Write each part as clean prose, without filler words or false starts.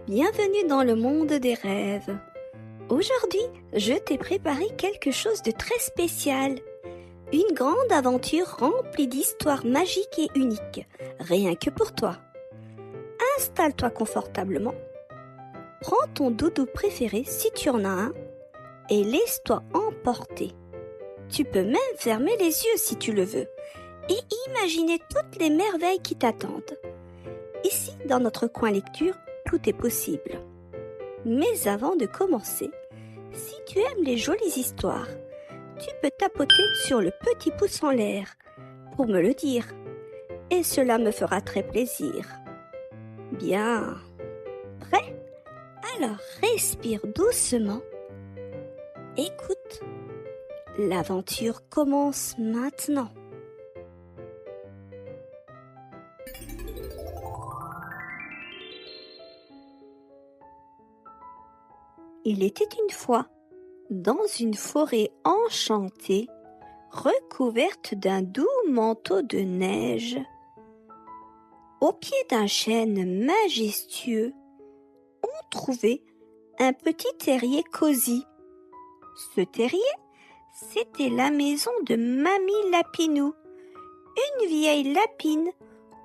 Bienvenue dans le monde des rêves. Aujourd'hui, je t'ai préparé quelque chose de très spécial. Une grande aventure remplie d'histoires magiques et uniques, rien que pour toi. Installe-toi confortablement, prends ton doudou préféré si tu en as un et laisse-toi emporter. Tu peux même fermer les yeux si tu le veux et imaginer toutes les merveilles qui t'attendent. Ici, dans notre coin lecture, tout est possible. Mais avant de commencer, si tu aimes les jolies histoires, tu peux tapoter sur le petit pouce en l'air pour me le dire. Et cela me fera très plaisir. Bien. Prêt? Alors respire doucement. Écoute. L'aventure commence maintenant. Il était une fois, dans une forêt enchantée, recouverte d'un doux manteau de neige. Au pied d'un chêne majestueux, on trouvait un petit terrier cosy. Ce terrier, c'était la maison de Mamie Lapinou, une vieille lapine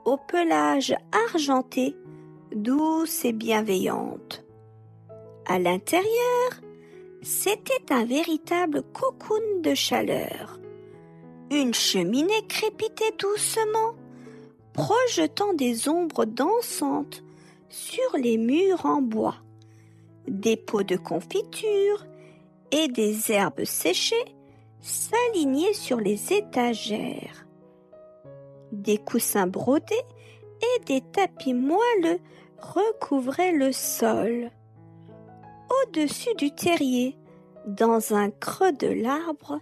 au pelage argenté, douce et bienveillante. À l'intérieur, c'était un véritable cocoon de chaleur. Une cheminée crépitait doucement, projetant des ombres dansantes sur les murs en bois. Des pots de confiture et des herbes séchées s'alignaient sur les étagères. Des coussins brodés et des tapis moelleux recouvraient le sol. Au-dessus du terrier, dans un creux de l'arbre,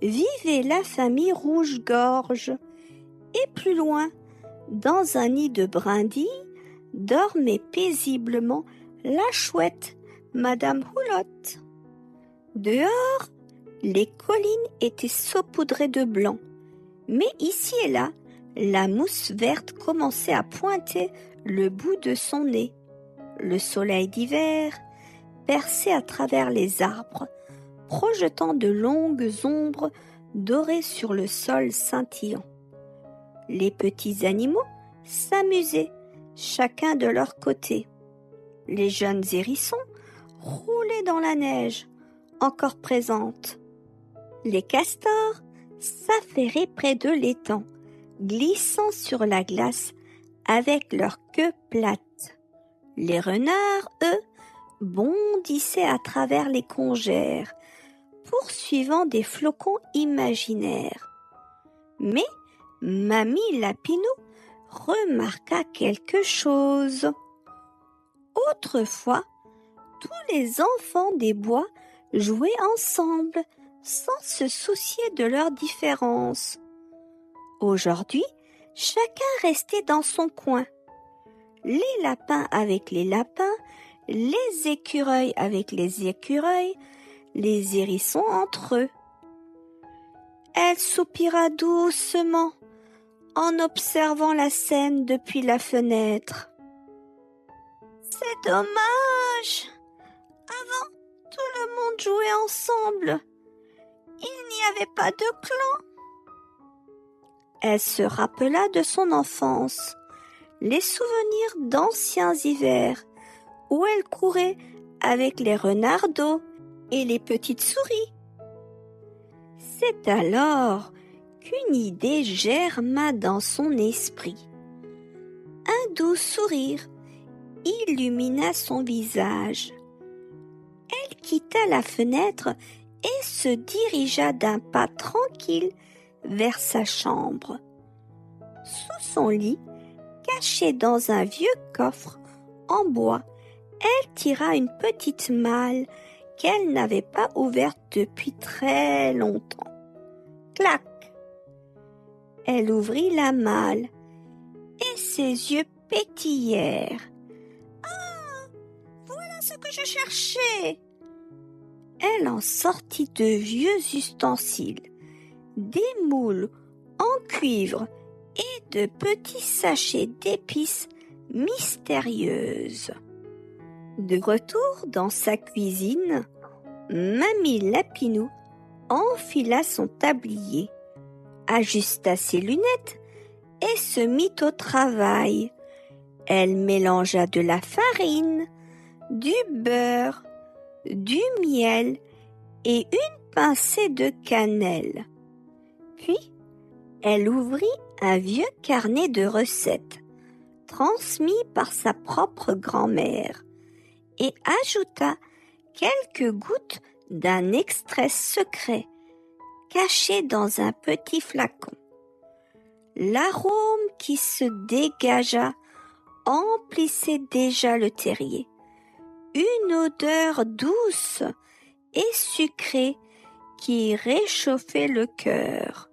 vivait la famille Rouge-Gorge. Et plus loin, dans un nid de brindilles, dormait paisiblement la chouette Madame Houlotte. Dehors, les collines étaient saupoudrées de blanc, mais ici et là, la mousse verte commençait à pointer le bout de son nez. Le soleil d'hiver perçait à travers les arbres, projetant de longues ombres dorées sur le sol scintillant. Les petits animaux s'amusaient, chacun de leur côté. Les jeunes hérissons roulaient dans la neige, encore présente. Les castors s'affairaient près de l'étang, glissant sur la glace avec leur queue plate. Les renards, eux, bondissaient à travers les congères, poursuivant des flocons imaginaires. Mais Mamie Lapinou remarqua quelque chose. Autrefois, tous les enfants des bois jouaient ensemble, sans se soucier de leurs différences. Aujourd'hui, chacun restait dans son coin. Les lapins avec les lapins, les écureuils avec les écureuils, les hérissons entre eux. Elle soupira doucement en observant la scène depuis la fenêtre. C'est dommage. Avant, tout le monde jouait ensemble. Il n'y avait pas de clan. Elle se rappela de son enfance, les souvenirs d'anciens hivers, où elle courait avec les renardeaux et les petites souris. C'est alors qu'une idée germa dans son esprit. Un doux sourire illumina son visage. Elle quitta la fenêtre et se dirigea d'un pas tranquille vers sa chambre. Sous son lit, caché dans un vieux coffre en bois, elle tira une petite malle qu'elle n'avait pas ouverte depuis très longtemps. Clac! Elle ouvrit la malle et ses yeux pétillèrent. Ah! Voilà ce que je cherchais! Elle en sortit de vieux ustensiles, des moules en cuivre et de petits sachets d'épices mystérieuses. De retour dans sa cuisine, Mamie Lapinou enfila son tablier, ajusta ses lunettes et se mit au travail. Elle mélangea de la farine, du beurre, du miel et une pincée de cannelle. Puis, elle ouvrit un vieux carnet de recettes, transmis par sa propre grand-mère, et ajouta quelques gouttes d'un extrait secret caché dans un petit flacon. L'arôme qui se dégagea emplissait déjà le terrier. Une odeur douce et sucrée qui réchauffait le cœur.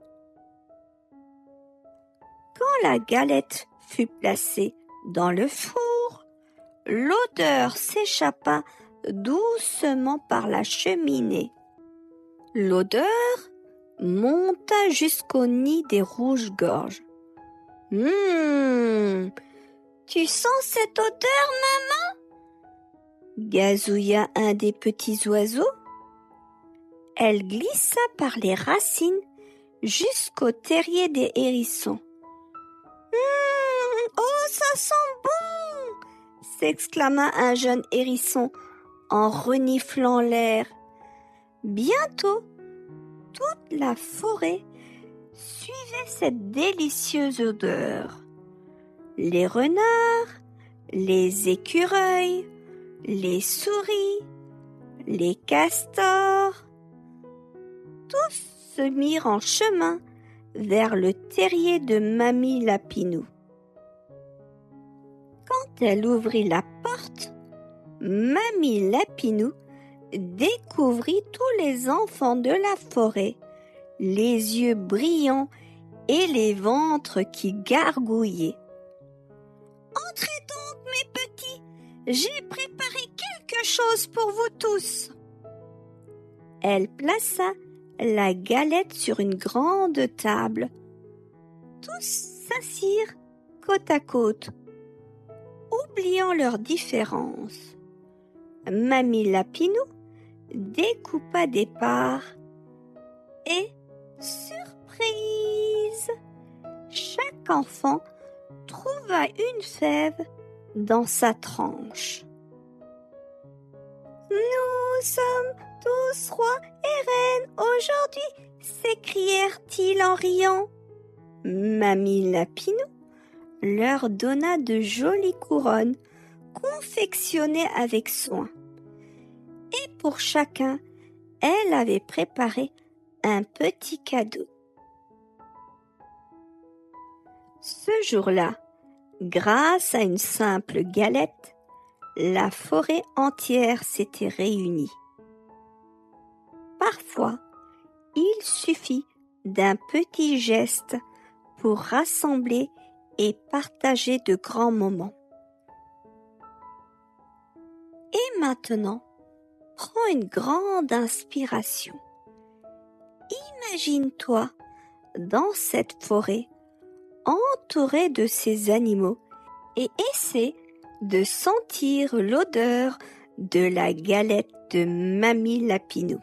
Quand la galette fut placée dans le four, l'odeur s'échappa doucement par la cheminée. L'odeur monta jusqu'au nid des rouges-gorges. Tu sens cette odeur, maman? Gazouilla un des petits oiseaux. Elle glissa par les racines jusqu'au terrier des hérissons. Oh, ça sent bon! S'exclama un jeune hérisson en reniflant l'air. Bientôt, toute la forêt suivait cette délicieuse odeur. Les renards, les écureuils, les souris, les castors, tous se mirent en chemin vers le terrier de Mamie Lapinou. Quand elle ouvrit la porte, Mamie Lapinou découvrit tous les enfants de la forêt, les yeux brillants et les ventres qui gargouillaient. « Entrez donc, mes petits, j'ai préparé quelque chose pour vous tous. » Elle plaça la galette sur une grande table. Tous s'assirent côte à côte, oubliant leurs différences. Mamie Lapinou découpa des parts et, surprise, chaque enfant trouva une fève dans sa tranche. « Nous sommes tous rois et reines aujourd'hui !» s'écrièrent-ils en riant. Mamie Lapinou leur donna de jolies couronnes confectionnées avec soin. Et pour chacun, elle avait préparé un petit cadeau. Ce jour-là, grâce à une simple galette, la forêt entière s'était réunie. Parfois, il suffit d'un petit geste pour rassembler et partager de grands moments. Et maintenant, prends une grande inspiration. Imagine-toi dans cette forêt, entouré de ces animaux, et essaie de sentir l'odeur de la galette de Mamie Lapinou.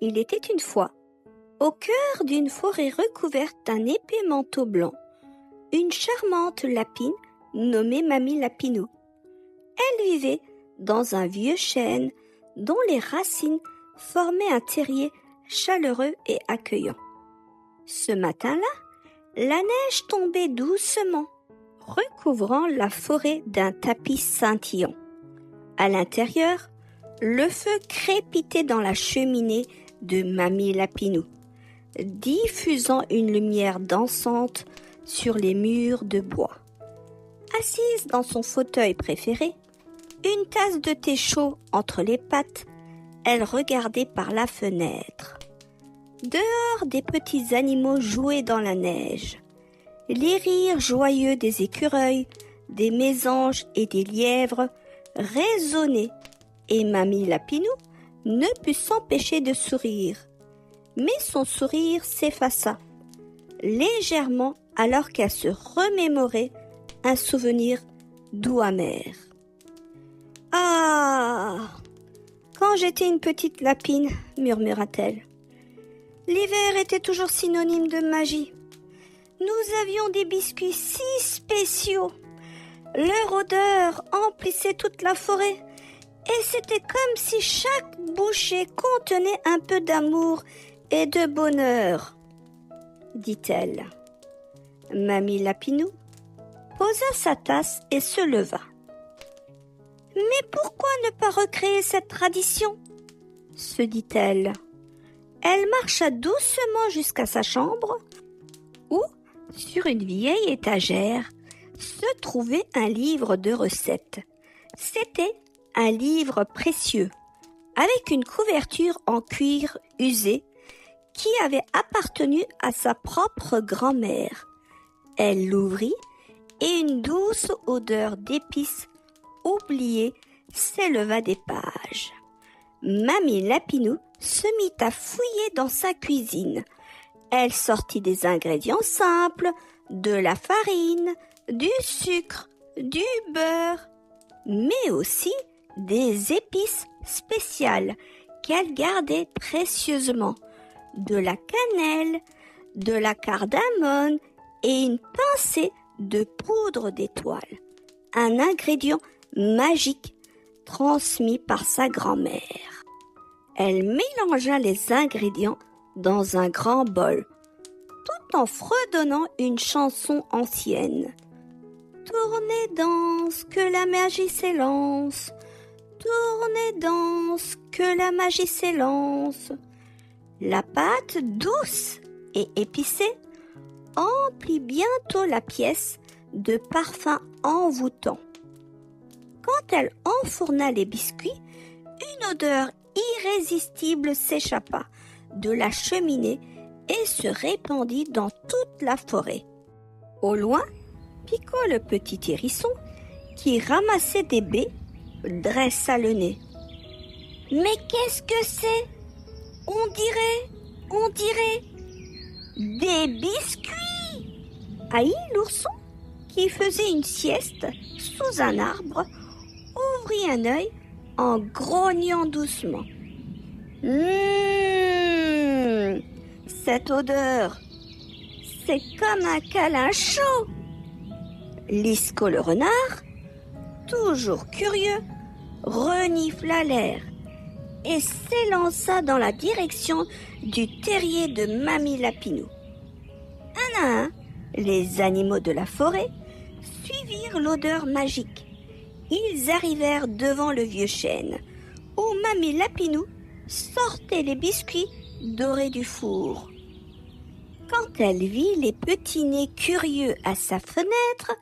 Il était une fois, au cœur d'une forêt recouverte d'un épais manteau blanc, une charmante lapine nommée Mamie Lapinou. Elle vivait dans un vieux chêne dont les racines formaient un terrier chaleureux et accueillant. Ce matin-là, la neige tombait doucement, recouvrant la forêt d'un tapis scintillant. À l'intérieur, le feu crépitait dans la cheminée de Mamie Lapinou, diffusant une lumière dansante sur les murs de bois. Assise dans son fauteuil préféré, une tasse de thé chaud entre les pattes, elle regardait par la fenêtre. Dehors, des petits animaux jouaient dans la neige. Les rires joyeux des écureuils, des mésanges et des lièvres résonnaient, et Mamie Lapinou ne put s'empêcher de sourire. Mais son sourire s'effaça, légèrement alors qu'elle se remémorait un souvenir doux amer. « Ah ! Quand j'étais une petite lapine, murmura-t-elle, l'hiver était toujours synonyme de magie. Nous avions des biscuits si spéciaux. Leur odeur emplissait toute la forêt et c'était comme si chaque bouchée contenait un peu d'amour et de bonheur, dit-elle. Mamie Lapinou posa sa tasse et se leva. Mais pourquoi ne pas recréer cette tradition, se dit-elle. Elle marcha doucement jusqu'à sa chambre où, sur une vieille étagère, se trouvait un livre de recettes. C'était un livre précieux, avec une couverture en cuir usé qui avait appartenu à sa propre grand-mère. Elle l'ouvrit et une douce odeur d'épices oubliées s'éleva des pages. Mamie Lapinou se mit à fouiller dans sa cuisine. Elle sortit des ingrédients simples, de la farine, du sucre, du beurre, mais aussi des épices spéciales qu'elle gardait précieusement, de la cannelle, de la cardamone et une pincée de poudre d'étoile, un ingrédient magique transmis par sa grand-mère. Elle mélangea les ingrédients dans un grand bol, tout en fredonnant une chanson ancienne. Tournez, danse, que la magie s'élance. Tournez, danse, que la magie s'élance. La pâte douce et épicée emplit bientôt la pièce de parfums envoûtants. Quand elle enfourna les biscuits, une odeur irrésistible s'échappa de la cheminée et se répandit dans toute la forêt. Au loin, Pico le petit hérisson, qui ramassait des baies, dressa le nez. « Mais qu'est-ce que c'est ? On dirait des biscuits !» Aïe l'ourson, qui faisait une sieste sous un arbre, ouvrit un œil en grognant doucement. Cette odeur, c'est comme un câlin chaud. Lisco le renard, toujours curieux, renifla l'air et s'élança dans la direction du terrier de Mamie Lapinou. Un à un, les animaux de la forêt suivirent l'odeur magique. Ils arrivèrent devant le vieux chêne, où Mamie Lapinou sortait les biscuits dorés du four. Quand elle vit les petits nez curieux à sa fenêtre,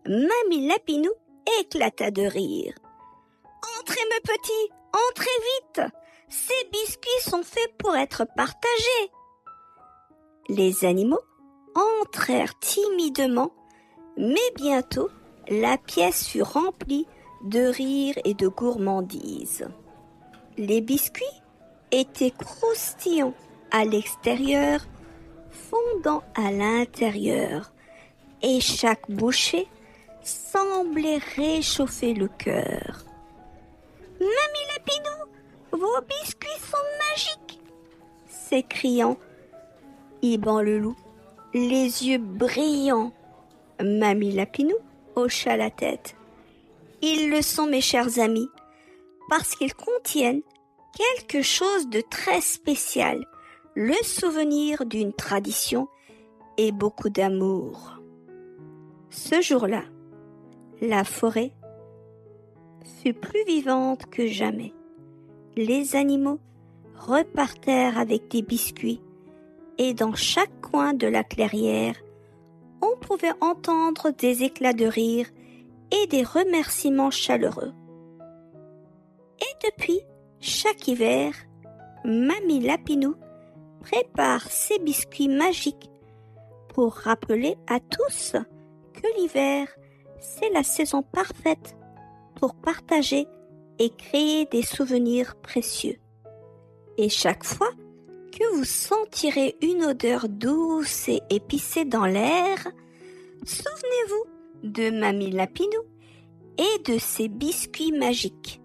Mamie Lapinou éclata de rire. « Entrez mes petits, entrez vite! Ces biscuits sont faits pour être partagés !» Les animaux entrèrent timidement, mais bientôt la pièce fut remplie de rire et de gourmandises. Les biscuits étaient croustillants à l'extérieur, fondant à l'intérieur, et chaque bouchée semblait réchauffer le cœur. « Mamie Lapinou, vos biscuits sont magiques !» s'écriant Iban le loup, les yeux brillants. Mamie Lapinou hocha la tête. Ils le sont, mes chers amis, parce qu'ils contiennent quelque chose de très spécial, le souvenir d'une tradition et beaucoup d'amour. Ce jour-là, la forêt fut plus vivante que jamais. Les animaux repartèrent avec des biscuits et dans chaque coin de la clairière, on pouvait entendre des éclats de rire et des remerciements chaleureux. Et depuis chaque hiver, Mamie Lapinou prépare ses biscuits magiques pour rappeler à tous que l'hiver, c'est la saison parfaite pour partager et créer des souvenirs précieux. Et chaque fois que vous sentirez une odeur douce et épicée dans l'air, souvenez-vous de Mamie Lapinou et de ses biscuits magiques.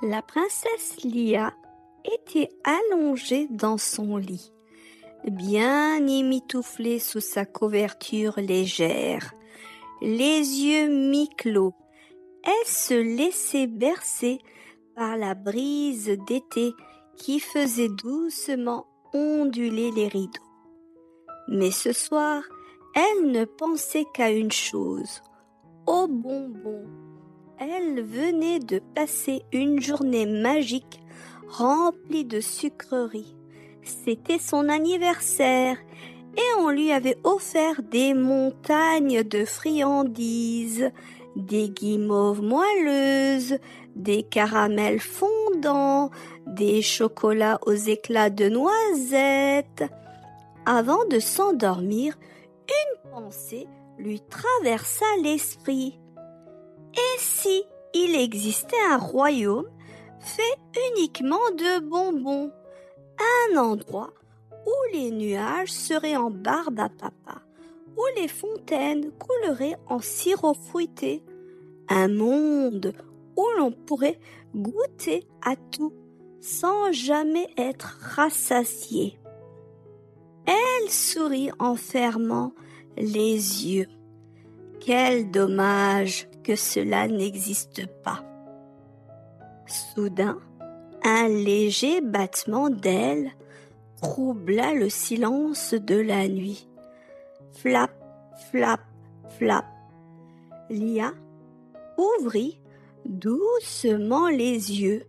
La princesse Lia était allongée dans son lit, bien émitouflée sous sa couverture légère, les yeux mi-clos. Elle se laissait bercer par la brise d'été qui faisait doucement onduler les rideaux. Mais ce soir, elle ne pensait qu'à une chose, aux bonbons. Elle venait de passer une journée magique remplie de sucreries. C'était son anniversaire et on lui avait offert des montagnes de friandises, des guimauves moelleuses, des caramels fondants, des chocolats aux éclats de noisettes. Avant de s'endormir, une pensée lui traversa l'esprit. Et si il existait un royaume fait uniquement de bonbons, un endroit où les nuages seraient en barbe à papa, où les fontaines couleraient en sirop fruité, un monde où l'on pourrait goûter à tout sans jamais être rassasié. Elle sourit en fermant les yeux. Quel dommage que cela n'existe pas. Soudain, un léger battement d'ailes troubla le silence de la nuit. Flap, flap, flap. Lia ouvrit doucement les yeux.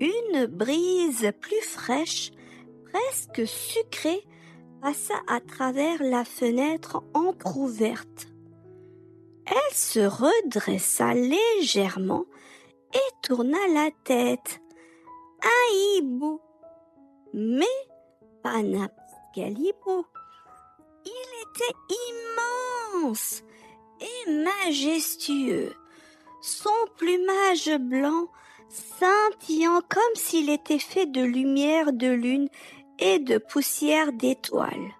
Une brise plus fraîche, presque sucrée, passa à travers la fenêtre entr'ouverte. Elle se redressa légèrement et tourna la tête. Un hibou, mais pas n'importe quel hibou. Il était immense et majestueux, son plumage blanc scintillant comme s'il était fait de lumière de lune et de poussière d'étoiles.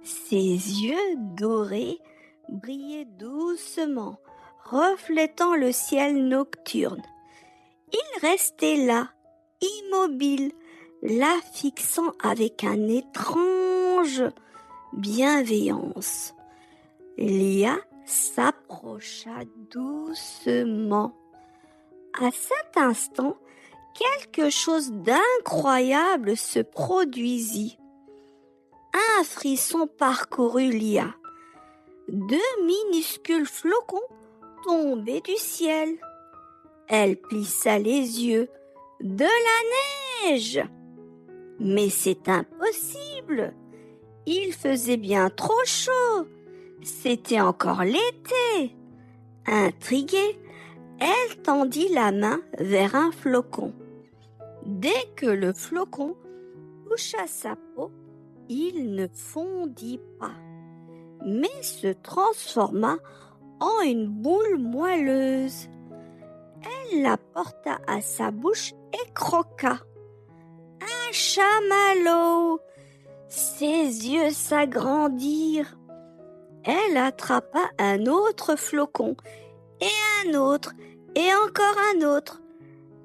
Ses yeux dorés brillaient doucement, reflétant le ciel nocturne. Il restait là, immobile, la fixant avec un étrange bienveillance. Lia s'approcha doucement. À cet instant, quelque chose d'incroyable se produisit. Un frisson parcourut Lia. 2 minuscules flocons tombaient du ciel. Elle plissa les yeux. De la neige! Mais c'est impossible! possible. Il faisait bien trop chaud. C'était encore l'été. Intriguée, elle tendit la main vers un flocon. Dès que le flocon toucha sa peau, il ne fondit pas, mais se transforma en une boule moelleuse. Elle la porta à sa bouche et croqua. Un chamallow! Ses yeux s'agrandirent. Elle attrapa un autre flocon, et un autre, et encore un autre.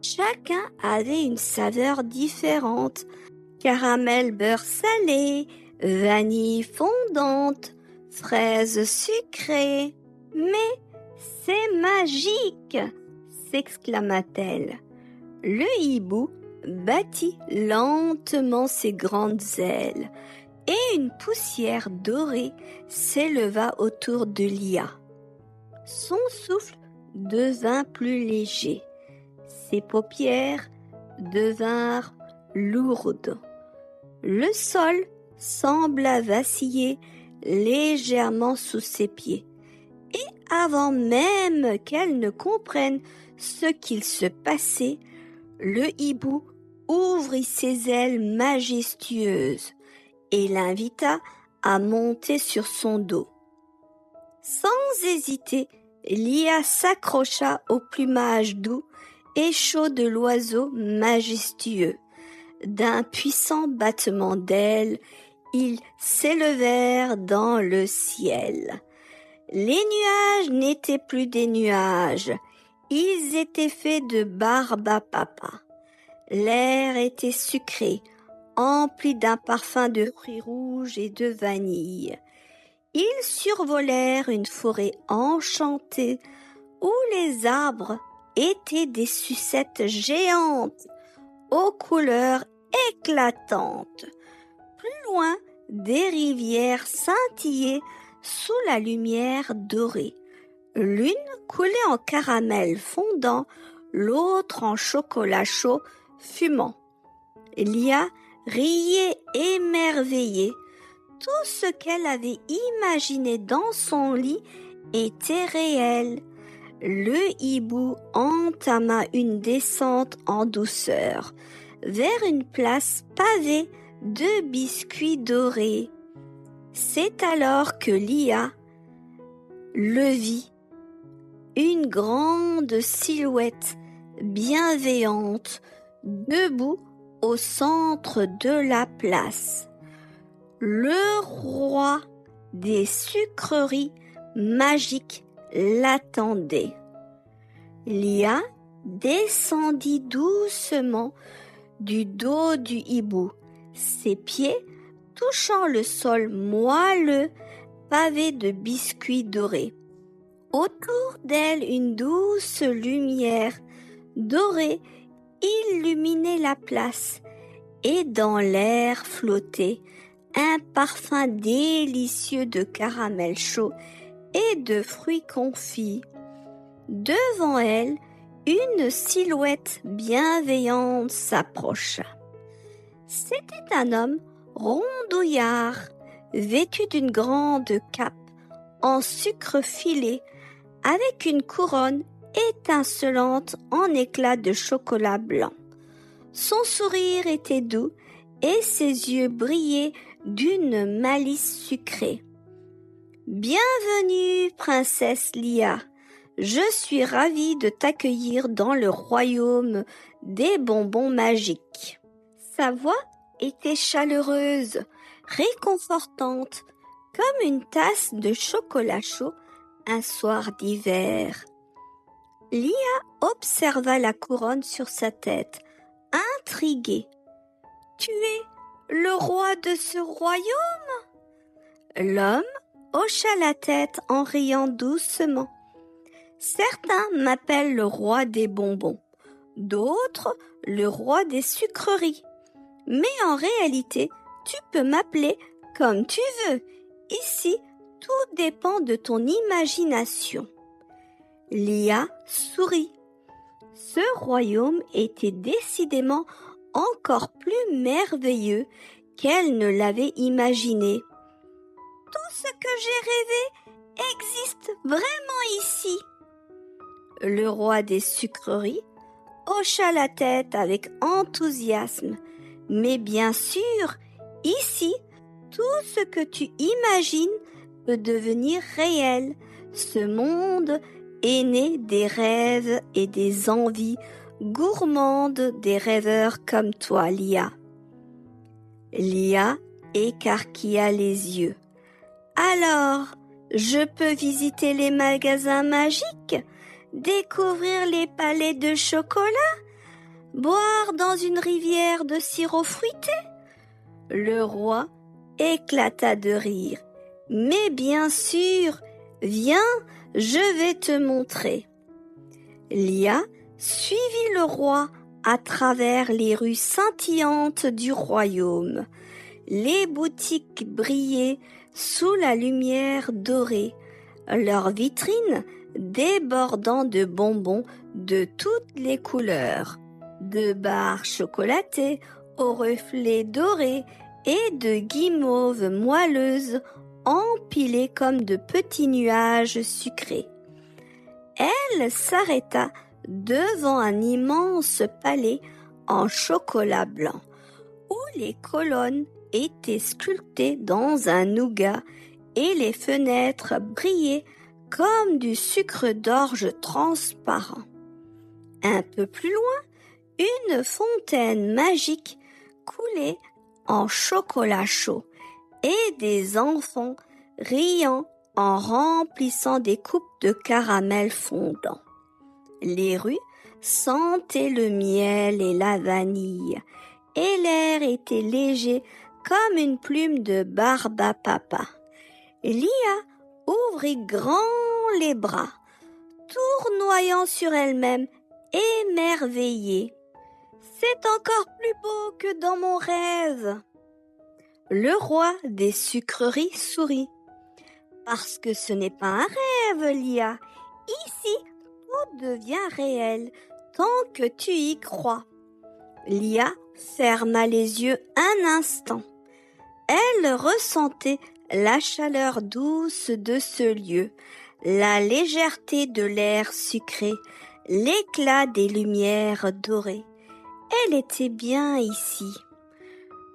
Chacun avait une saveur différente. Caramel beurre salé, vanille fondante, fraises sucrées. Mais c'est magique! S'exclama-t-elle. Le hibou battit lentement ses grandes ailes et une poussière dorée s'éleva autour de Lia. Son souffle devint plus léger. Ses paupières devinrent lourdes. Le sol sembla vaciller légèrement sous ses pieds. Et avant même qu'elle ne comprenne ce qu'il se passait, le hibou ouvrit ses ailes majestueuses et l'invita à monter sur son dos. Sans hésiter, Lia s'accrocha au plumage doux et chaud de l'oiseau majestueux. D'un puissant battement d'ailes, ils s'élevèrent dans le ciel. Les nuages n'étaient plus des nuages, ils étaient faits de barbe à papa. L'air était sucré, empli d'un parfum de fruits rouges et de vanille. Ils survolèrent une forêt enchantée où les arbres étaient des sucettes géantes aux couleurs éclatantes. Plus loin, des rivières scintillaient sous la lumière dorée. L'une coulait en caramel fondant, l'autre en chocolat chaud fumant. Lia riait émerveillée. Tout ce qu'elle avait imaginé dans son lit était réel. Le hibou entama une descente en douceur vers une place pavée de biscuits dorés. C'est alors que Lia le vit, une grande silhouette bienveillante debout au centre de la place. Le roi des sucreries magiques l'attendait. Lia descendit doucement du dos du hibou, ses pieds touchant le sol moelleux pavé de biscuits dorés. Autour d'elle, une douce lumière dorée illuminait la place et dans l'air flottait un parfum délicieux de caramel chaud et de fruits confits. Devant elle, une silhouette bienveillante s'approcha. C'était un homme rondouillard, vêtu d'une grande cape en sucre filé, avec une couronne étincelante en éclats de chocolat blanc. Son sourire était doux et ses yeux brillaient d'une malice sucrée. « Bienvenue, princesse Lia. Je suis ravie de t'accueillir dans le royaume des bonbons magiques. » Sa voix était chaleureuse, réconfortante, comme une tasse de chocolat chaud un soir d'hiver. Lia observa la couronne sur sa tête, intriguée. « Tu es le roi de ce royaume ?» L'homme hocha la tête en riant doucement. « Certains m'appellent le roi des bonbons, d'autres le roi des sucreries. Mais en réalité, tu peux m'appeler comme tu veux. Ici, tout dépend de ton imagination. » Lia sourit. Ce royaume était décidément encore plus merveilleux qu'elle ne l'avait imaginé. Tout ce que j'ai rêvé existe vraiment ici. Le roi des sucreries hocha la tête avec enthousiasme. Mais bien sûr, ici, tout ce que tu imagines peut devenir réel. Ce monde est né des rêves et des envies gourmandes des rêveurs comme toi, Lia. Lia écarquilla les yeux. Alors, je peux visiter les magasins magiques, découvrir les palais de chocolat, boire dans une rivière de sirop fruité? Le roi éclata de rire. Mais bien sûr, viens, je vais te montrer. Lia suivit le roi à travers les rues scintillantes du royaume. Les boutiques brillaient sous la lumière dorée, leurs vitrines débordant de bonbons de toutes les couleurs, de barres chocolatées aux reflets dorés et de guimauves moelleuses empilées comme de petits nuages sucrés. Elle s'arrêta devant un immense palais en chocolat blanc, où les colonnes étaient sculptées dans un nougat et les fenêtres brillaient comme du sucre d'orge transparent. Un peu plus loin, une fontaine magique coulait en chocolat chaud et des enfants riant en remplissant des coupes de caramel fondant. Les rues sentaient le miel et la vanille, et l'air était léger comme une plume de barbe à papa. Lia ouvrit grand les bras, tournoyant sur elle-même, émerveillée. C'est encore plus beau que dans mon rêve. Le roi des sucreries sourit. Parce que ce n'est pas un rêve, Lia. Ici, tout devient réel tant que tu y crois. Lia ferma les yeux un instant. Elle ressentait la chaleur douce de ce lieu, la légèreté de l'air sucré, l'éclat des lumières dorées. Elle était bien ici.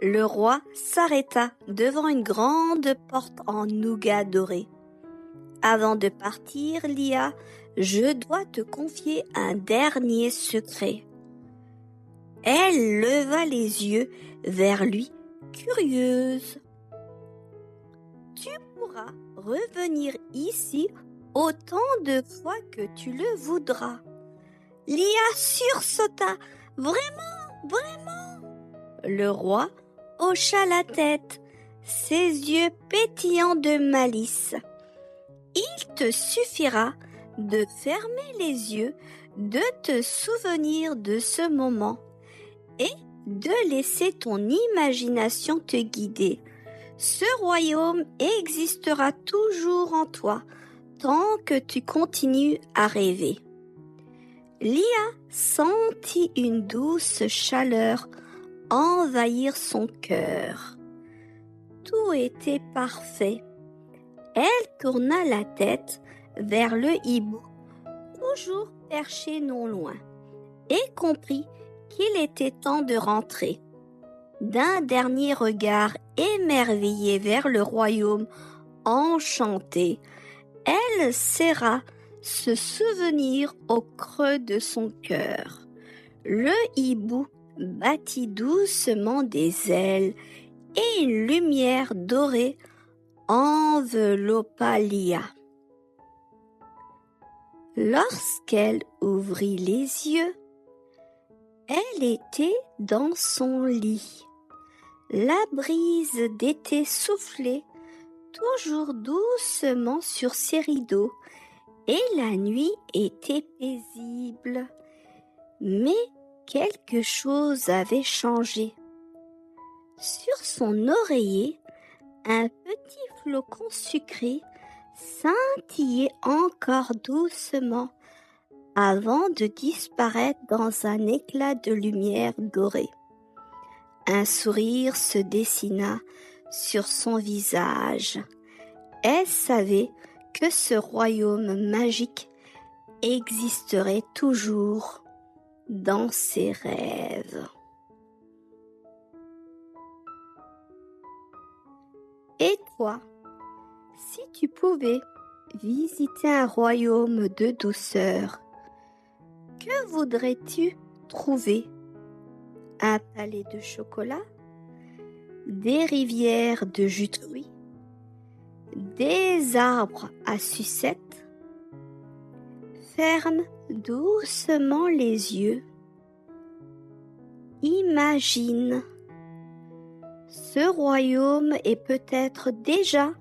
Le roi s'arrêta devant une grande porte en nougat doré. Avant de partir, Lia, je dois te confier un dernier secret. Elle leva les yeux vers lui, curieuse. Tu pourras revenir ici autant de fois que tu le voudras. Lia sursauta. Vraiment? Le roi hocha la tête, ses yeux pétillants de malice. Il te suffira de fermer les yeux, de te souvenir de ce moment et de laisser ton imagination te guider. Ce royaume existera toujours en toi tant que tu continues à rêver. Lia sentit une douce chaleur envahir son cœur. Tout était parfait. Elle tourna la tête vers le hibou, toujours perché non loin, et comprit qu'il était temps de rentrer. D'un dernier regard émerveillé vers le royaume enchanté, elle serra ce souvenir au creux de son cœur. Le hibou battit doucement des ailes et une lumière dorée enveloppa Lia. Lorsqu'elle ouvrit les yeux, elle était dans son lit. La brise d'été soufflait toujours doucement sur ses rideaux et la nuit était paisible. Mais quelque chose avait changé. Sur son oreiller, un petit flocon sucré scintillait encore doucement avant de disparaître dans un éclat de lumière dorée. Un sourire se dessina sur son visage. Elle savait que ce royaume magique existerait toujours dans ses rêves. Et toi, si tu pouvais visiter un royaume de douceur, que voudrais-tu trouver? Un palais de chocolat, des rivières de jus de fruits, des arbres à sucettes? Ferme doucement les yeux. Imagine. Ce royaume est peut-être déjà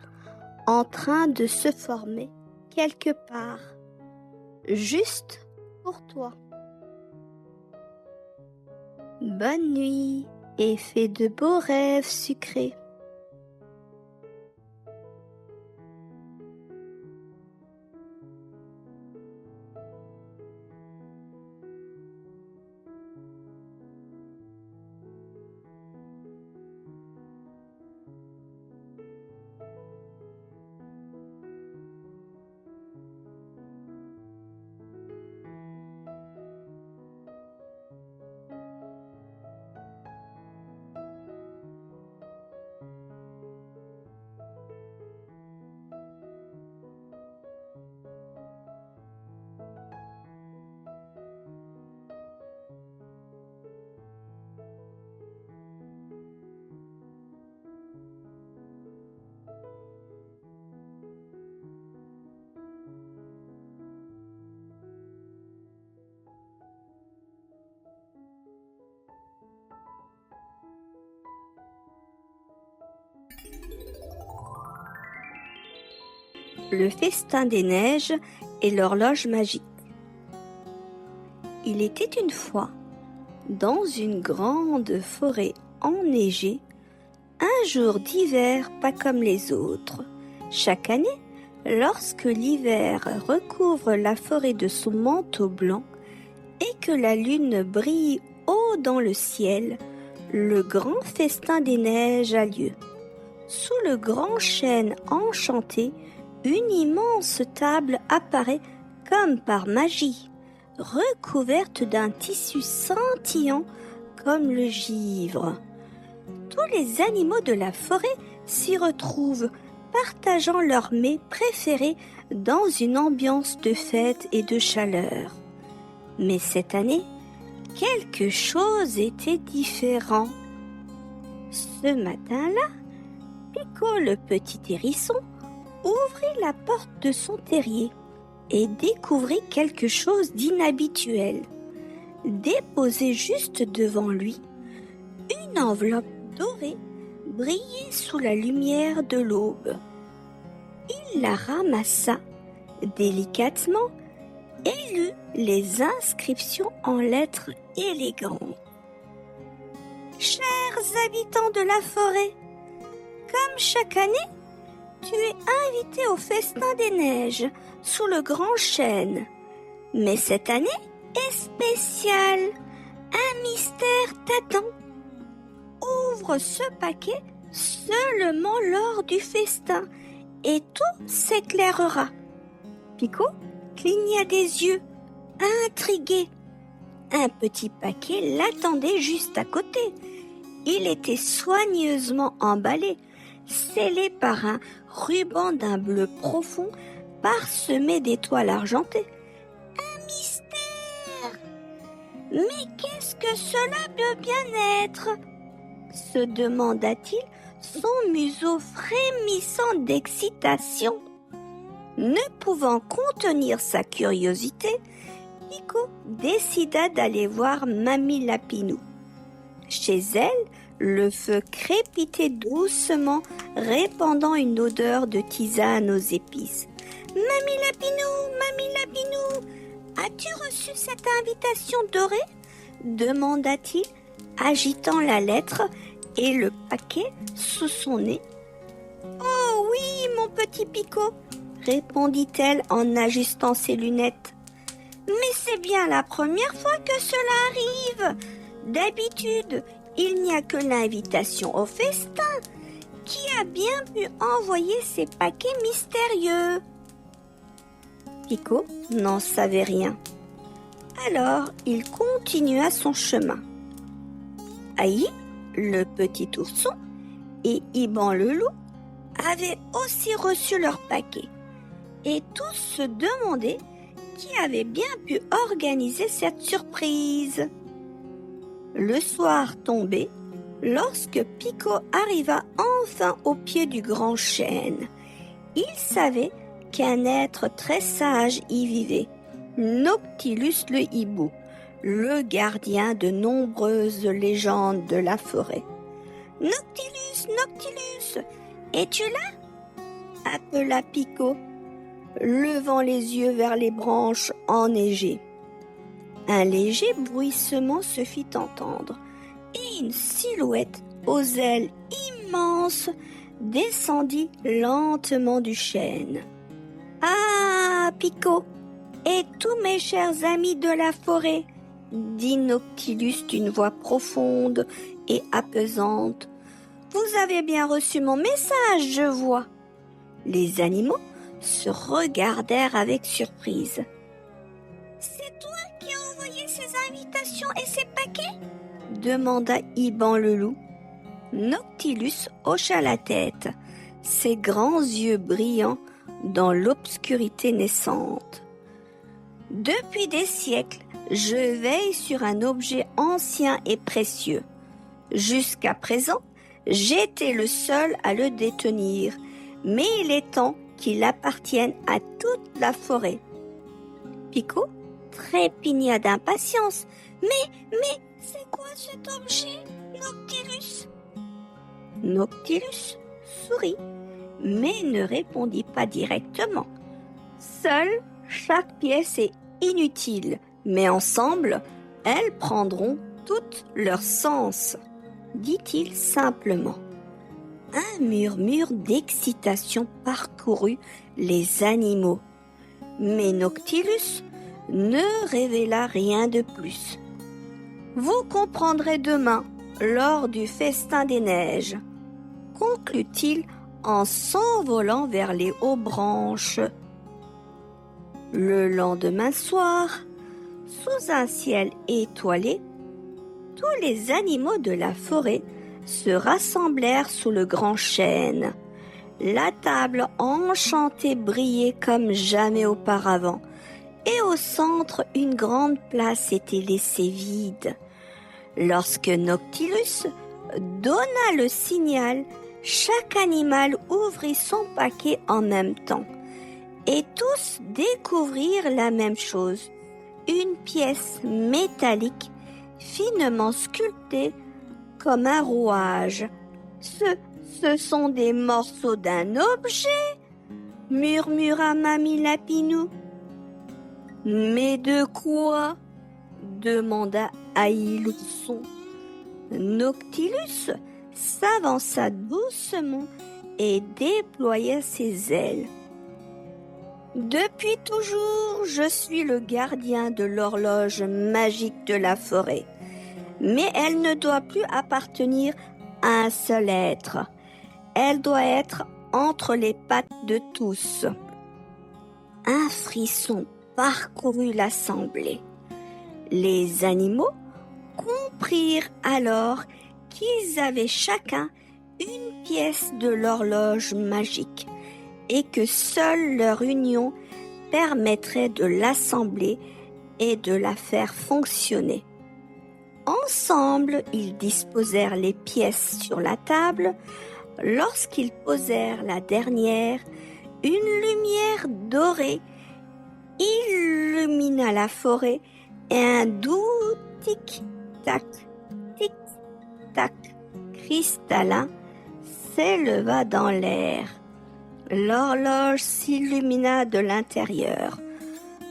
en train de se former quelque part, juste pour toi. Bonne nuit et fais de beaux rêves sucrés. Le festin des neiges et l'horloge magique. Il était une fois, dans une grande forêt enneigée, un jour d'hiver pas comme les autres. Chaque année, lorsque l'hiver recouvre la forêt de son manteau blanc et que la lune brille haut dans le ciel, le grand festin des neiges a lieu. Sous le grand chêne enchanté, une immense table apparaît comme par magie, recouverte d'un tissu scintillant comme le givre. Tous les animaux de la forêt s'y retrouvent, partageant leurs mets préférés dans une ambiance de fête et de chaleur. Mais cette année, quelque chose était différent. Ce matin-là, Pico le petit hérisson ouvrit la porte de son terrier et découvrit quelque chose d'inhabituel. Déposée juste devant lui, une enveloppe dorée brillait sous la lumière de l'aube. Il la ramassa délicatement et lut les inscriptions en lettres élégantes. Chers habitants de la forêt, comme chaque année, tu es invité au festin des neiges sous le grand chêne. Mais cette année est spéciale. Un mystère t'attend. Ouvre ce paquet seulement lors du festin et tout s'éclairera. Pico cligna des yeux, intrigué. Un petit paquet l'attendait juste à côté. Il était soigneusement emballé, scellé par un ruban d'un bleu profond parsemé d'étoiles argentées. Un mystère! Mais qu'est-ce que cela peut bien être? Se demanda-t-il, son museau frémissant d'excitation. Ne pouvant contenir sa curiosité, Pico décida d'aller voir Mamie Lapinou. Chez elle, le feu crépitait doucement, répandant une odeur de tisane aux épices. « Mamie Lapinou, as-tu reçu cette invitation dorée ?» demanda-t-il, agitant la lettre et le paquet sous son nez. « Oh oui, mon petit Pico !» répondit-elle en ajustant ses lunettes. « Mais c'est bien la première fois que cela arrive. D'habitude, il n'y a que l'invitation au festin. Qui a bien pu envoyer ces paquets mystérieux? Pico n'en savait rien. Alors, il continua son chemin. Aïe, le petit ourson, et Iban le loup avaient aussi reçu leur paquet. Et tous se demandaient qui avait bien pu organiser cette surprise. Le soir tombait lorsque Pico arriva enfin au pied du grand chêne. Il savait qu'un être très sage y vivait, Noctilus le hibou, le gardien de nombreuses légendes de la forêt. « Noctilus, Noctilus, es-tu là ?» appela Pico, levant les yeux vers les branches enneigées. Un léger bruissement se fit entendre, et une silhouette aux ailes immenses descendit lentement du chêne. « Ah, Pico, et tous mes chers amis de la forêt, dit Noctilus d'une voix profonde et apaisante, vous avez bien reçu mon message, je vois. » Les animaux se regardèrent avec surprise. « C'est toi qui as envoyé ces invitations et ces paquets ?» demanda Iban le loup. Noctilus hocha la tête, ses grands yeux brillants dans l'obscurité naissante. « Depuis des siècles, je veille sur un objet ancien et précieux. Jusqu'à présent, j'étais le seul à le détenir, mais il est temps qu'il appartienne à toute la forêt. » Pico trépigna d'impatience. « Mais, c'est quoi cet objet, Noctilus ?» Noctilus sourit, mais ne répondit pas directement. Seule chaque pièce est inutile, mais ensemble, elles prendront tout leur sens, dit-il simplement. Un murmure d'excitation parcourut les animaux, mais Noctilus ne révéla rien de plus. Vous comprendrez demain, lors du festin des neiges, conclut-il en s'envolant vers les hauts branches. Le lendemain soir, sous un ciel étoilé, tous les animaux de la forêt se rassemblèrent sous le grand chêne. La table enchantée brillait comme jamais auparavant, et au centre, une grande place était laissée vide. Lorsque Noctilus donna le signal, chaque animal ouvrit son paquet en même temps, et tous découvrirent la même chose, une pièce métallique finement sculptée comme un rouage. Ce sont des morceaux d'un objet, murmura Mamie Lapinou. Mais de quoi? Demanda Aïe l'ourson. Noctilus s'avança doucement et déploya ses ailes. Depuis toujours, je suis le gardien de l'horloge magique de la forêt. Mais elle ne doit plus appartenir à un seul être. Elle doit être entre les pattes de tous. Un frisson parcourut l'assemblée. Les animaux comprirent alors qu'ils avaient chacun une pièce de l'horloge magique et que seule leur union permettrait de l'assembler et de la faire fonctionner. Ensemble, ils disposèrent les pièces sur la table. Lorsqu'ils posèrent la dernière, une lumière dorée illumina la forêt et un doux tic-tac, tic-tac cristallin s'éleva dans l'air. L'horloge s'illumina de l'intérieur,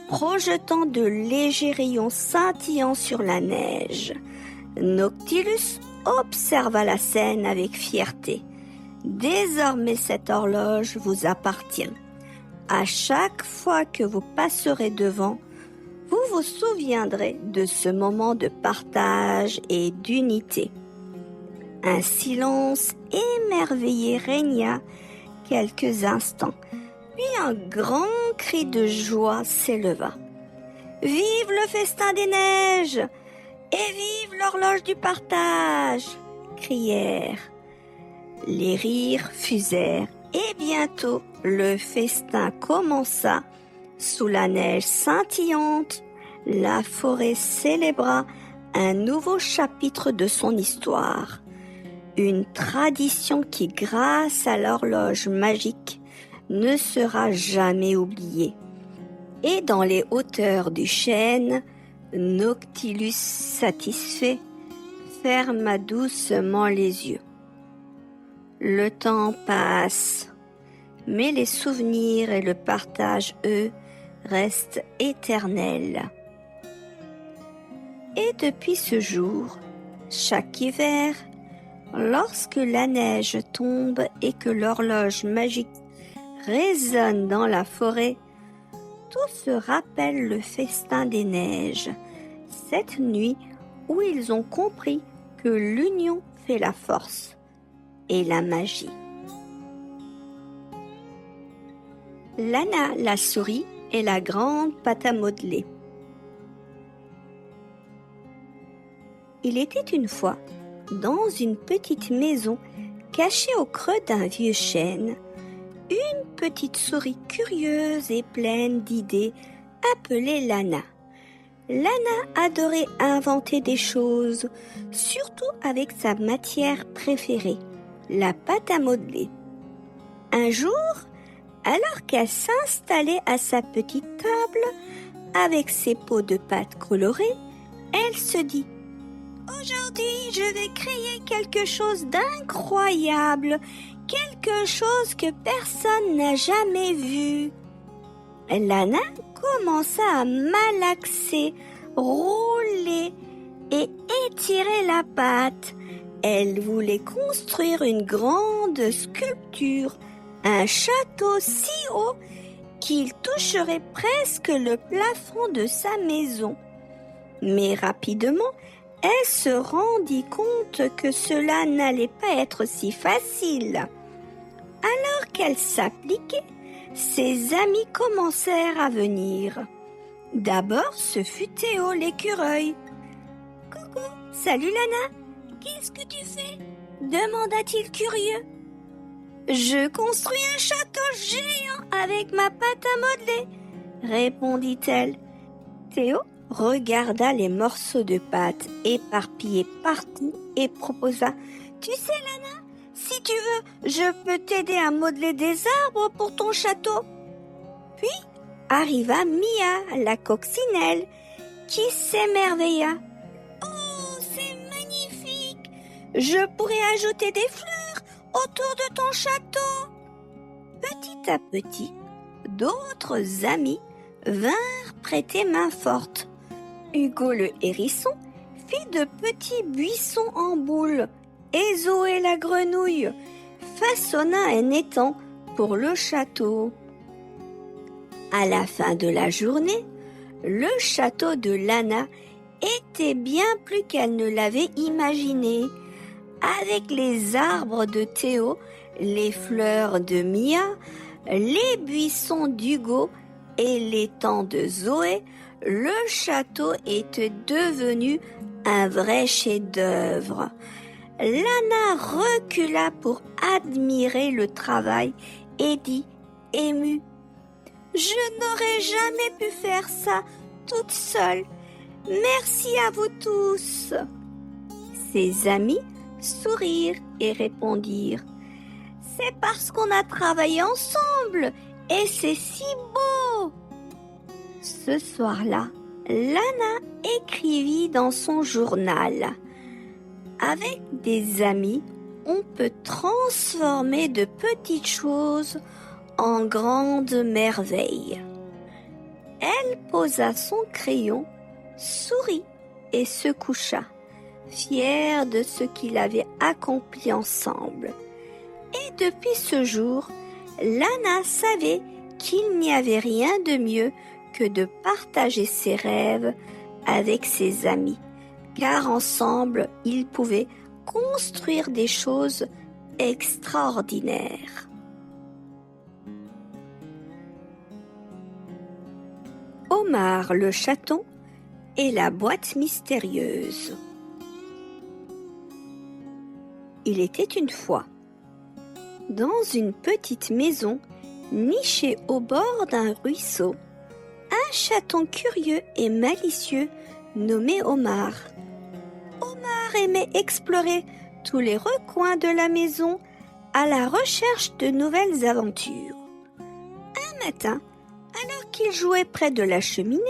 projetant de légers rayons scintillants sur la neige. Noctilus observa la scène avec fierté. Désormais, cette horloge vous appartient. À chaque fois que vous passerez devant, vous vous souviendrez de ce moment de partage et d'unité. Un silence émerveillé régna quelques instants, puis un grand cri de joie s'éleva. « Vive le festin des neiges et vive l'horloge du partage !» crièrent. Les rires fusèrent et bientôt le festin commença. Sous la neige scintillante, la forêt célébra un nouveau chapitre de son histoire. Une tradition qui, grâce à l'horloge magique, ne sera jamais oubliée. Et dans les hauteurs du chêne, Noctilus satisfait ferma doucement les yeux. Le temps passe, mais les souvenirs et le partage, eux, restent éternels. Et depuis ce jour, chaque hiver, lorsque la neige tombe et que l'horloge magique résonne dans la forêt, tous se rappellent le festin des neiges, cette nuit où ils ont compris que l'union fait la force et la magie. Lana, la souris et la grande pâte à modeler. Il était une fois, dans une petite maison cachée au creux d'un vieux chêne, une petite souris curieuse et pleine d'idées appelée Lana. Lana adorait inventer des choses, surtout avec sa matière préférée, la pâte à modeler. Un jour, alors qu'elle s'installait à sa petite table avec ses pots de pâte colorée, elle se dit « Aujourd'hui, je vais créer quelque chose d'incroyable, quelque chose que personne n'a jamais vu. » Lana commença à malaxer, rouler et étirer la pâte. Elle voulait construire une grande sculpture, un château si haut qu'il toucherait presque le plafond de sa maison. Mais rapidement, elle se rendit compte que cela n'allait pas être si facile. Alors qu'elle s'appliquait, ses amis commencèrent à venir. D'abord, ce fut Théo l'écureuil. « Coucou, salut Lana, qu'est-ce que tu fais ?» demanda-t-il curieux. « Je construis un château géant avec ma pâte à modeler, » répondit-elle. Théo regarda les morceaux de pâte éparpillés partout et proposa « Tu sais Lana, si tu veux, je peux t'aider à modeler des arbres pour ton château. » Puis arriva Mia, la coccinelle, qui s'émerveilla. « Oh, c'est magnifique! Je pourrais ajouter des fleurs autour de ton château. » Petit à petit, d'autres amis vinrent prêter main forte. Hugo le hérisson fit de petits buissons en boule et Zoé la grenouille façonna un étang pour le château. À la fin de la journée, le château de Lana était bien plus qu'elle ne l'avait imaginé, avec les arbres de Théo, les fleurs de Mia, les buissons d'Hugo et l'étang de Zoé. Le château était devenu un vrai chef-d'œuvre. Lana recula pour admirer le travail et dit, émue, « Je n'aurais jamais pu faire ça toute seule. Merci à vous tous. » Ses amis sourirent et répondirent, « C'est parce qu'on a travaillé ensemble et c'est si beau. » Ce soir-là, Lana écrivit dans son journal. Avec des amis, on peut transformer de petites choses en grandes merveilles. Elle posa son crayon, sourit et se coucha, fière de ce qu'il avait accompli ensemble. Et depuis ce jour, Lana savait qu'il n'y avait rien de mieux que de partager ses rêves avec ses amis, car ensemble, ils pouvaient construire des choses extraordinaires. Omar le chaton et la boîte mystérieuse. Il était une fois, dans une petite maison nichée au bord d'un ruisseau, un chaton curieux et malicieux nommé Omar. Omar aimait explorer tous les recoins de la maison à la recherche de nouvelles aventures. Un matin, alors qu'il jouait près de la cheminée,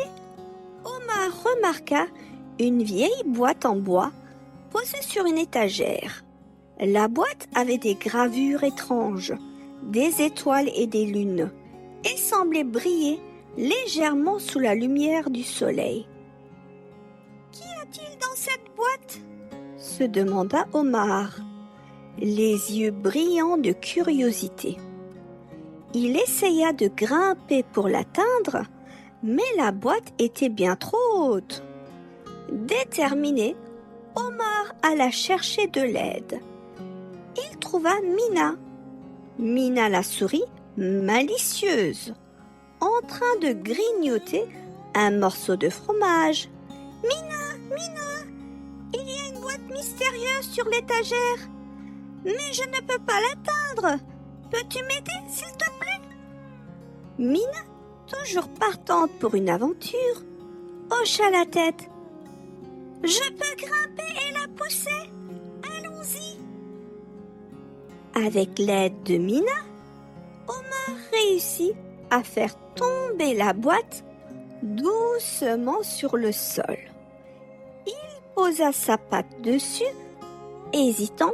Omar remarqua une vieille boîte en bois posée sur une étagère. La boîte avait des gravures étranges, des étoiles et des lunes, et semblait briller légèrement sous la lumière du soleil. « Qu'y a-t-il dans cette boîte ?» se demanda Omar, les yeux brillants de curiosité. Il essaya de grimper pour l'atteindre, mais la boîte était bien trop haute. Déterminé, Omar alla chercher de l'aide. Il trouva Mina la souris malicieuse, en train de grignoter un morceau de fromage. « Mina, il y a une boîte mystérieuse sur l'étagère, mais je ne peux pas l'atteindre. Peux-tu m'aider, s'il te plaît ?» Mina, toujours partante pour une aventure, hocha la tête. « Je peux grimper et la pousser. Allons-y !» Avec l'aide de Mina, Omar réussit à faire tomber la boîte doucement sur le sol. Il posa sa patte dessus, hésitant.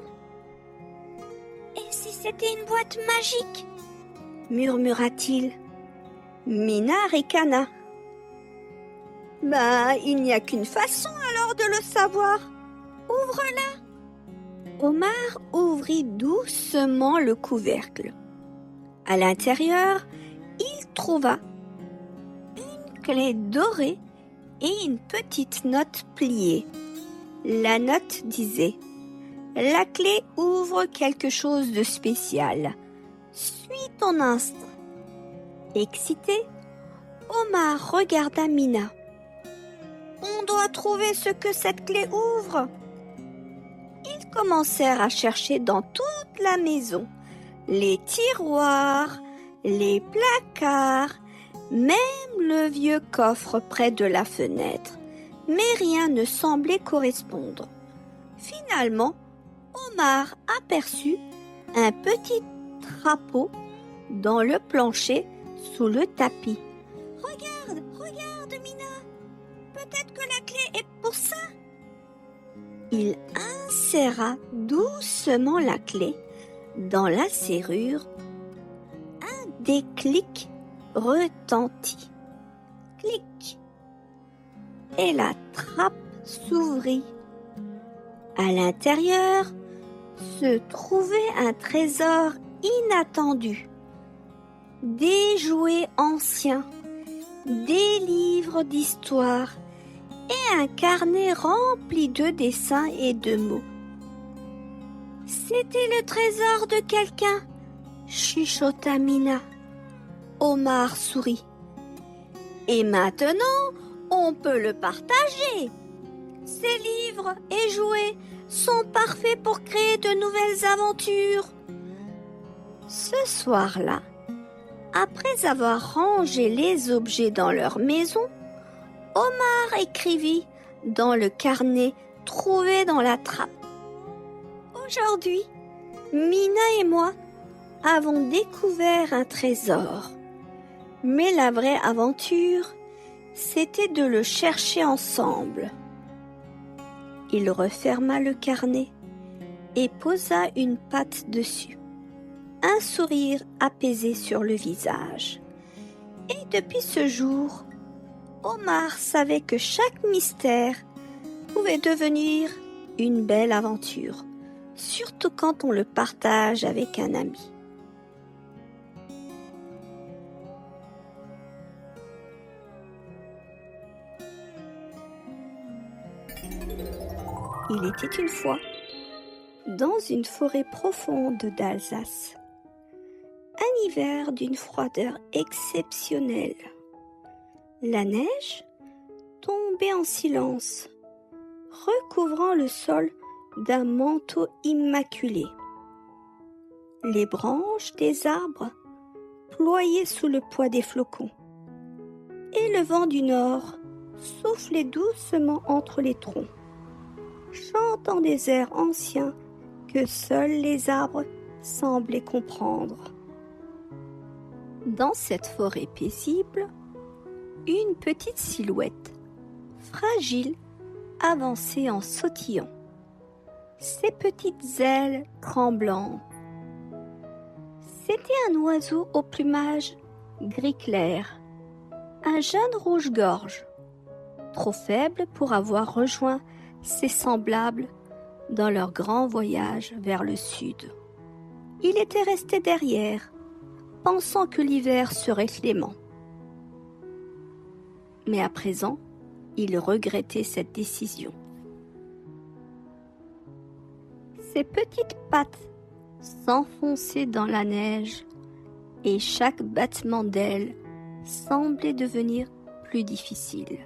« Et si c'était une boîte magique ?» murmura-t-il. Mina ricana. « Il n'y a qu'une façon alors de le savoir. Ouvre-la !» Omar ouvrit doucement le couvercle. À l'intérieur, il trouva une clé dorée et une petite note pliée. La note disait « La clé ouvre quelque chose de spécial. Suis ton instinct. » Excité, Omar regarda Mina. « On doit trouver ce que cette clé ouvre. » Ils commencèrent à chercher dans toute la maison, les tiroirs, les placards, même le vieux coffre près de la fenêtre, mais rien ne semblait correspondre. Finalement, Omar aperçut un petit trapeau dans le plancher sous le tapis. « Regarde, Mina, peut-être que la clé est pour ça !» Il inséra doucement la clé dans la serrure. Un déclic retentit. Clic. Et la trappe s'ouvrit. À l'intérieur se trouvait un trésor inattendu. Des jouets anciens, des livres d'histoire et un carnet rempli de dessins et de mots. « C'était le trésor de quelqu'un !» chuchota Mina. Omar sourit. « Et maintenant, on peut le partager. Ces livres et jouets sont parfaits pour créer de nouvelles aventures. » Ce soir-là, après avoir rangé les objets dans leur maison, Omar écrivit dans le carnet trouvé dans la trappe. « Aujourd'hui, Mina et moi avons découvert un trésor. Mais la vraie aventure, c'était de le chercher ensemble. » Il referma le carnet et posa une patte dessus. Un sourire apaisé sur le visage. Et depuis ce jour, Omar savait que chaque mystère pouvait devenir une belle aventure, surtout quand on le partage avec un ami. Il était une fois, dans une forêt profonde d'Alsace. Un hiver d'une froideur exceptionnelle. La neige tombait en silence, recouvrant le sol d'un manteau immaculé. Les branches des arbres ployaient sous le poids des flocons, et le vent du nord soufflait doucement entre les troncs, chantant des airs anciens que seuls les arbres semblaient comprendre. Dans cette forêt paisible, une petite silhouette, fragile, avançait en sautillant, ses petites ailes tremblantes. C'était un oiseau au plumage gris clair, un jeune rouge-gorge, trop faible pour avoir rejoint ses semblables dans leur grand voyage vers le sud. Il était resté derrière, pensant que l'hiver serait clément. Mais à présent, il regrettait cette décision. Ses petites pattes s'enfonçaient dans la neige et chaque battement d'aile semblait devenir plus difficile.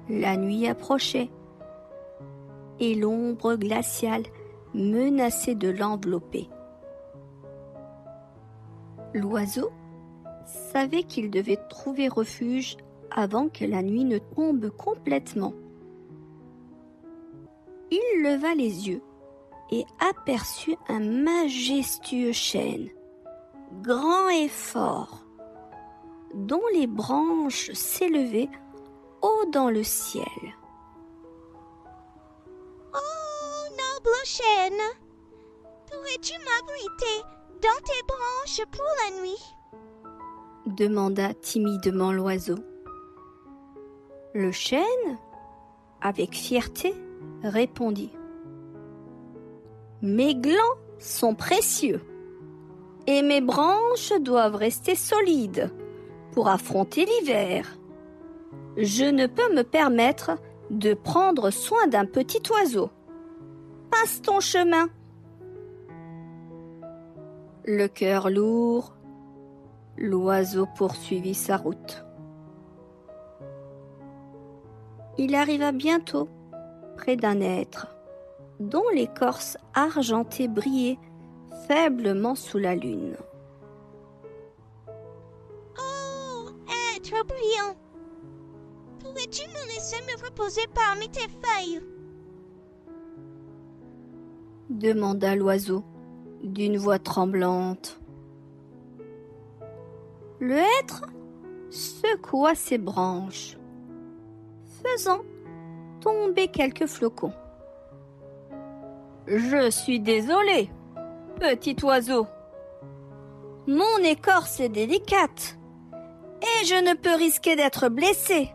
La nuit approchait et l'ombre glaciale menaçait de l'envelopper. L'oiseau savait qu'il devait trouver refuge avant que la nuit ne tombe complètement. Il leva les yeux et aperçut un majestueux chêne, grand et fort, dont les branches s'élevaient haut dans le ciel. Oh, noble chêne, pourrais-tu m'abriter dans tes branches pour la nuit? Demanda timidement l'oiseau. Le chêne, avec fierté, répondit. Mes glands sont précieux et mes branches doivent rester solides pour affronter l'hiver. Je ne peux me permettre de prendre soin d'un petit oiseau. Passe ton chemin. Le cœur lourd, l'oiseau poursuivit sa route. Il arriva bientôt près d'un hêtre dont l'écorce argentée brillait faiblement sous la lune. Oh, être brillant! Pourrais-tu me laisser me reposer parmi tes feuilles? Demanda l'oiseau d'une voix tremblante. Le hêtre secoua ses branches, faisant tomber quelques flocons. Je suis désolé, petit oiseau. Mon écorce est délicate et je ne peux risquer d'être blessé.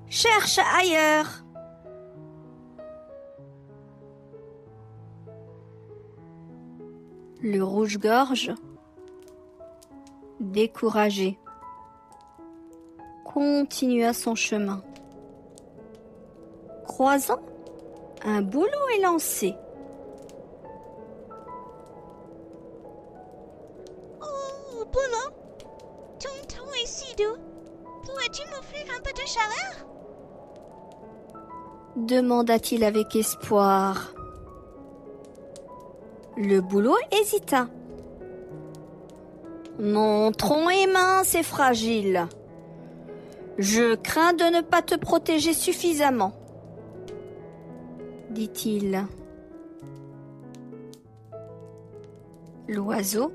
Cherche ailleurs. Le rouge-gorge, découragé, continua son chemin, croisant un bouleau élancé. Oh, bouleau, ton temps est si doux. Pourrais-tu m'offrir un peu de chaleur? Demanda-t-il avec espoir. Le bouleau hésita. Mon tronc est mince et fragile. Je crains de ne pas te protéger suffisamment, dit-il. L'oiseau,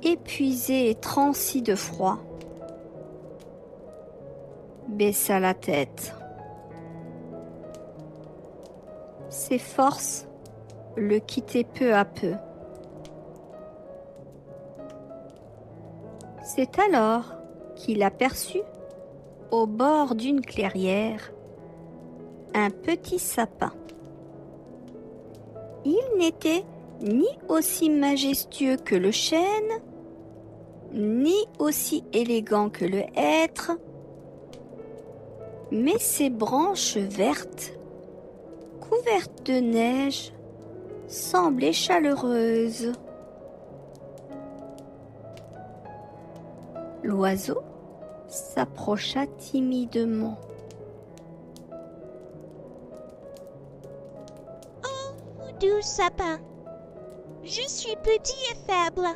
épuisé et transi de froid, baissa la tête. Ses forces le quittaient peu à peu. C'est alors qu'il aperçut, au bord d'une clairière, un petit sapin. Il n'était ni aussi majestueux que le chêne, ni aussi élégant que le hêtre, mais ses branches vertes couverte de neige, semblait chaleureuse. L'oiseau s'approcha timidement. Oh, doux sapin, je suis petit et faible.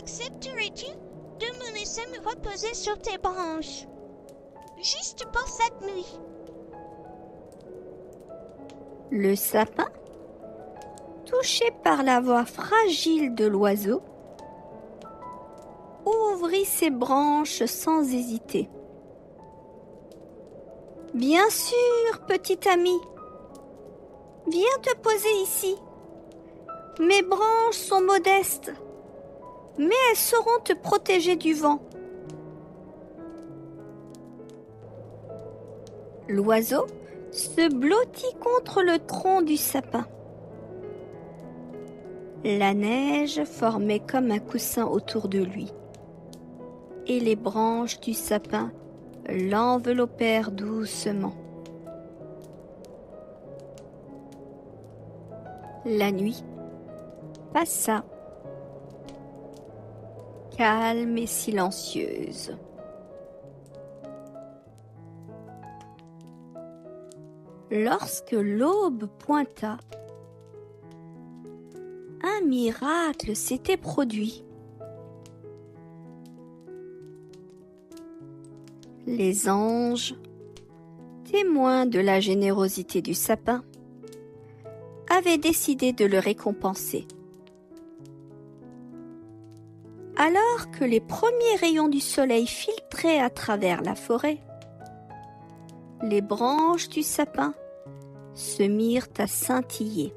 Accepterais-tu de me laisser me reposer sur tes branches, juste pour cette nuit? Le sapin, touché par la voix fragile de l'oiseau, ouvrit ses branches sans hésiter. « Bien sûr, petit ami, viens te poser ici. Mes branches sont modestes, mais elles sauront te protéger du vent. » L'oiseau se blottit contre le tronc du sapin. La neige formait comme un coussin autour de lui, et les branches du sapin l'enveloppèrent doucement. La nuit passa, calme et silencieuse. Lorsque l'aube pointa, un miracle s'était produit. Les anges, témoins de la générosité du sapin, avaient décidé de le récompenser. Alors que les premiers rayons du soleil filtraient à travers la forêt, les branches du sapin se mirent à scintiller.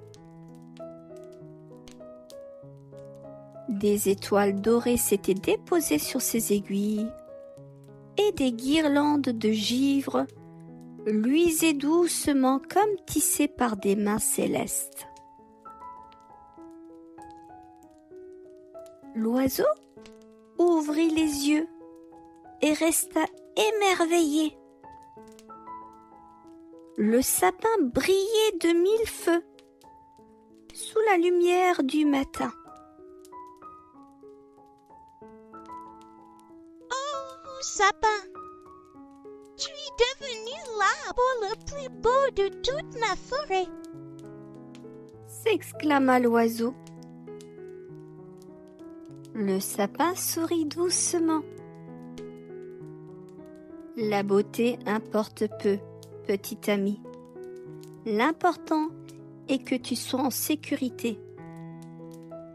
Des étoiles dorées s'étaient déposées sur ses aiguilles et des guirlandes de givre luisaient doucement comme tissées par des mains célestes. L'oiseau ouvrit les yeux et resta émerveillé. Le sapin brillait de mille feux sous la lumière du matin. Oh, sapin, tu es devenu l'arbre le plus beau de toute ma forêt. S'exclama l'oiseau. Le sapin sourit doucement. La beauté importe peu, petit ami. L'important est que tu sois en sécurité,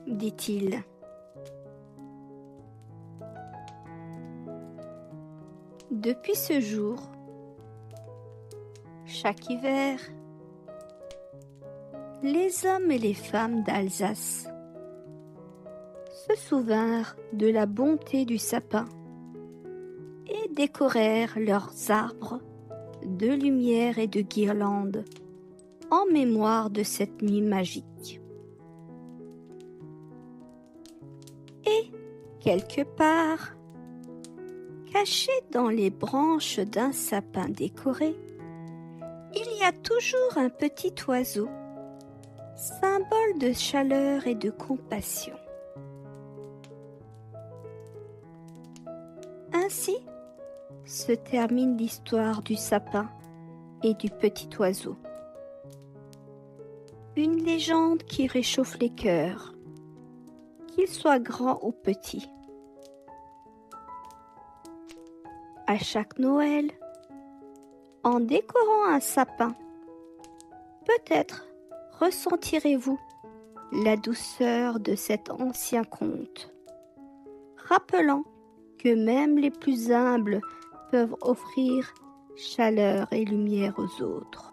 dit-il. Depuis ce jour, chaque hiver, les hommes et les femmes d'Alsace se souvinrent de la bonté du sapin et décorèrent leurs arbres de lumière et de guirlandes en mémoire de cette nuit magique. Et, quelque part, caché dans les branches d'un sapin décoré, il y a toujours un petit oiseau, symbole de chaleur et de compassion. Ainsi se termine l'histoire du sapin et du petit oiseau. Une légende qui réchauffe les cœurs, qu'ils soient grands ou petits. À chaque Noël, en décorant un sapin, peut-être ressentirez-vous la douceur de cet ancien conte, rappelant que même les plus humbles peuvent offrir chaleur et lumière aux autres.